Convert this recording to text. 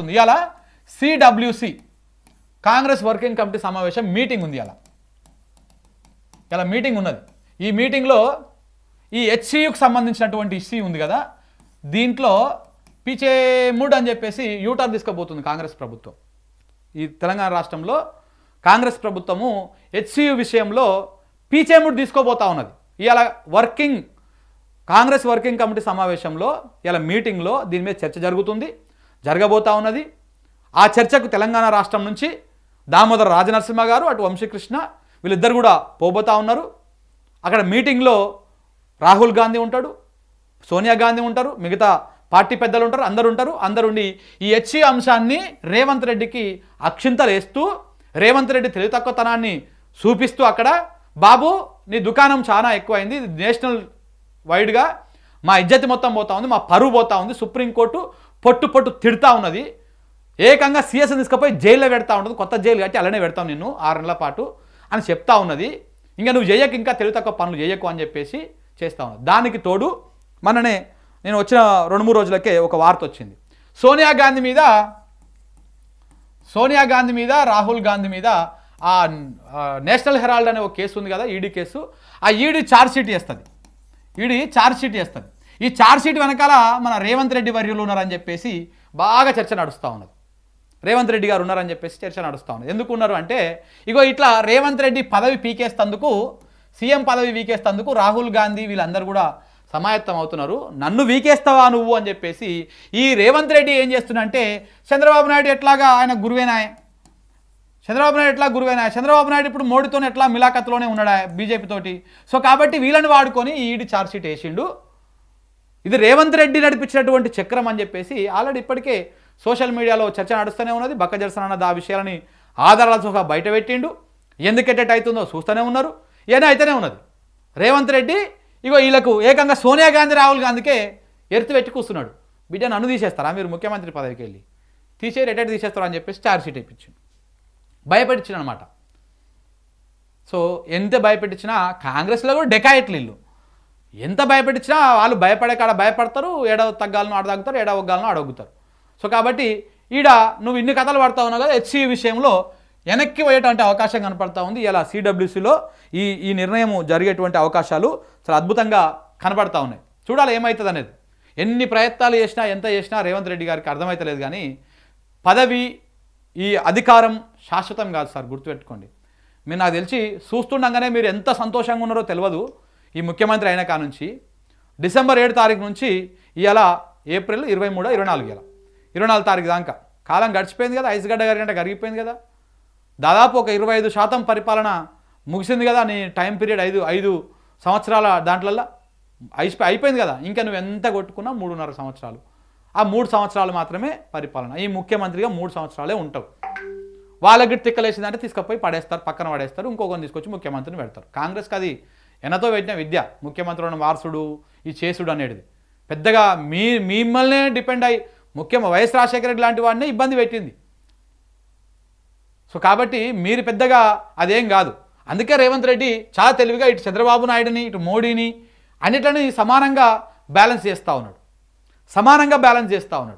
ఇవాళ CWC Congress working committee సమావేశం meeting ఉంది. ఇలా మీటింగ్ ఉన్నది. ఈ మీటింగ్లో ఈ హెచ్సియుకి సంబంధించినటువంటి ఇష్యూ ఉంది కదా, దీంట్లో పిచేముడ్ అని చెప్పేసి యూటర్న్ తీసుకుపోతుంది కాంగ్రెస్ ప్రభుత్వం. ఈ తెలంగాణ రాష్ట్రంలో కాంగ్రెస్ ప్రభుత్వము హెచ్సియు విషయంలో పీచేముడ్ తీసుకోబోతా ఉన్నది. ఇవాళ కాంగ్రెస్ వర్కింగ్ కమిటీ సమావేశంలో ఇలా మీటింగ్లో దీని మీద చర్చ జరగబోతా ఉన్నది. ఆ చర్చకు తెలంగాణ రాష్ట్రం నుంచి దామోదర రాజనరసింహ గారు, అటు వంశీకృష్ణ వీళ్ళిద్దరు కూడా పోబోతా ఉన్నారు. అక్కడ మీటింగ్లో రాహుల్ గాంధీ ఉంటాడు, సోనియా గాంధీ ఉంటారు, మిగతా పార్టీ పెద్దలు ఉంటారు, అందరుండి ఈ హెచ్సి అంశాన్ని రేవంత్ రెడ్డికి అక్షింతలు వేస్తూ, రేవంత్ రెడ్డి తెలివి తక్కువతనాన్ని చూపిస్తూ అక్కడ బాబు నీ దుకాణం చాలా ఎక్కువైంది, ఇది నేషనల్ వైడ్గా మా ఇజ్జతి మొత్తం పోతా ఉంది, మా పరువు పోతా ఉంది, సుప్రీంకోర్టు పొట్టు తిడతా ఉన్నది, ఏకంగా సీఎస్ తీసుకుపోయి జైల్లో పెడతా ఉంటుంది, కొత్త జైలు కట్టి అలానే పెడతాం నిన్ను 6 నెలల పాటు అని చెప్తా ఉన్నది. ఇంకా నువ్వు చేయకు, ఇంకా తెలివి తక్కువ పనులు చేయకు అని చెప్పేసి చేస్తా ఉన్నది. దానికి తోడు మననే నేను వచ్చిన 2-3 రోజులకే ఒక వార్త వచ్చింది. సోనియా గాంధీ మీద రాహుల్ గాంధీ మీద ఆ నేషనల్ హెరాల్డ్ అనే ఒక కేసు ఉంది కదా, ఈడీ కేసు. ఆ ఈడీ ఛార్జ్షీట్ చేస్తుంది. ఈ ఛార్జ్షీట్ వెనకాల మన రేవంత్ రెడ్డి వర్యులు ఉన్నారని చెప్పేసి బాగా చర్చ నడుస్తూ ఉన్నది. రేవంత్ రెడ్డి గారు ఉన్నారని చెప్పేసి చర్చ నడుస్తూ ఉన్నది. ఎందుకు ఉన్నారు అంటే, ఇగో ఇట్లా రేవంత్ రెడ్డి పదవి పీకేస్తందుకు, సీఎం పదవి వీకేస్తందుకు రాహుల్ గాంధీ వీళ్ళందరూ కూడా సమాయత్తం అవుతున్నారు. నన్ను వీకేస్తావా నువ్వు అని చెప్పేసి ఈ రేవంత్ రెడ్డి ఏం చేస్తున్నంటే, చంద్రబాబు నాయుడు ఎట్లాగా ఆయన గురువేనా, చంద్రబాబు నాయుడు ఇప్పుడు మోడీతో ఎట్లా మిలాఖత్లోనే ఉన్నాడా బీజేపీ తోటి. సో కాబట్టి వీళ్ళని వాడుకొని ఈడీ ఛార్జ్షీట్ వేసిండు. ఇది రేవంత్ రెడ్డి నడిపించినటువంటి చక్రం అని చెప్పేసి ఆల్రెడీ ఇప్పటికే సోషల్ మీడియాలో చర్చ నడుస్తూనే ఉన్నది. బక్క జర్సన్ అన్నది ఆ విషయాలని ఆధారాలతో సహా బయట పెట్టిండు. ఎందుకు ఎట్టెట్ అవుతుందో చూస్తూనే ఉన్నారు. ఏదో అయితేనే ఉన్నది. రేవంత్ రెడ్డి ఇగో వీళ్ళకు ఏకంగా సోనియా గాంధీ రాహుల్ గాంధీకే ఎర్త్ పెట్టి కూస్తున్నాడు. బిడ్డ నన్ను తీసేస్తారా మీరు ముఖ్యమంత్రి పదవికి వెళ్ళి, ఎట్టెట్ తీసేస్తారా అని చెప్పేసి ఛార్జ్షీట్ ఇప్పించిండు, భయపెట్టించిన అనమాట. సో ఎంత భయపెట్టించినా కాంగ్రెస్లో కూడా డెకాయట్లు ఇల్లు, ఎంత భయపెట్టించినా వాళ్ళు భయపడే కాడ భయపడతారు, ఏడవ తగ్గాలను ఆడ తగ్గుతారు, ఏడవ ఒగ్గాలను ఆడొగ్గుతారు. సో కాబట్టి ఈడ నువ్వు ఇన్ని కథలు పడతా ఉన్నావు కదా, హెచ్సి విషయంలో వెనక్కి పోయేటువంటి అవకాశం కనపడతా ఉంది. ఇలా సిడబ్ల్యూసిలో ఈ నిర్ణయం జరిగేటువంటి అవకాశాలు చాలా అద్భుతంగా కనపడతా ఉన్నాయి. చూడాలి ఏమవుతుంది అనేది. ఎన్ని ప్రయత్నాలు చేసినా, ఎంత చేసినా రేవంత్ రెడ్డి గారికి అర్థమవుతలేదు. కానీ పదవి, ఈ అధికారం శాశ్వతం కాదు సార్, గుర్తుపెట్టుకోండి. మీరు నాకు తెలిసి చూస్తుండగానే మీరు ఎంత సంతోషంగా ఉన్నారో తెలియదు. ఈ ముఖ్యమంత్రి అయిన కాడ నుంచి డిసెంబర్ 7 తారీఖు నుంచి ఇవాళ ఏప్రిల్ 23, 24 24 తారీఖు దాకా కాలం గడిచిపోయింది కదా, ఐస్ గడ్డ గరిగంట కరిగిపోయింది కదా. దాదాపు ఒక 25% పరిపాలన ముగిసింది కదా. నీ టైం పీరియడ్ 5 సంవత్సరాల దాంట్లల్లో అయిపోయింది కదా. ఇంకా నువ్వు ఎంత కొట్టుకున్నా 3.5 సంవత్సరాలు, ఆ 3 సంవత్సరాలు మాత్రమే పరిపాలన. ఈ ముఖ్యమంత్రిగా 3 సంవత్సరాలే ఉంటావు. వాళ్ళకి తిక్కలేసిందంటే తీసుకుపోయి పడేస్తారు, పక్కన పడేస్తారు, ఇంకొకరిని తీసుకొచ్చి ముఖ్యమంత్రిని పెడతారు. కాంగ్రెస్కి అది ఎనతో పెట్టిన విద్య, ముఖ్యమంత్రులను వారసుడు ఈ చేసుడు అనేది. పెద్దగా మిమ్మల్నే డిపెండ్ అయ్యి వైఎస్ రాజశేఖర రెడ్డి లాంటి వాడినే ఇబ్బంది పెట్టింది. సో కాబట్టి మీరు పెద్దగా అదేం కాదు. అందుకే రేవంత్ రెడ్డి చాలా తెలివిగా ఇటు చంద్రబాబు నాయుడుని, ఇటు మోడీని అన్నిట్లని సమానంగా బ్యాలెన్స్ చేస్తూ ఉన్నాడు.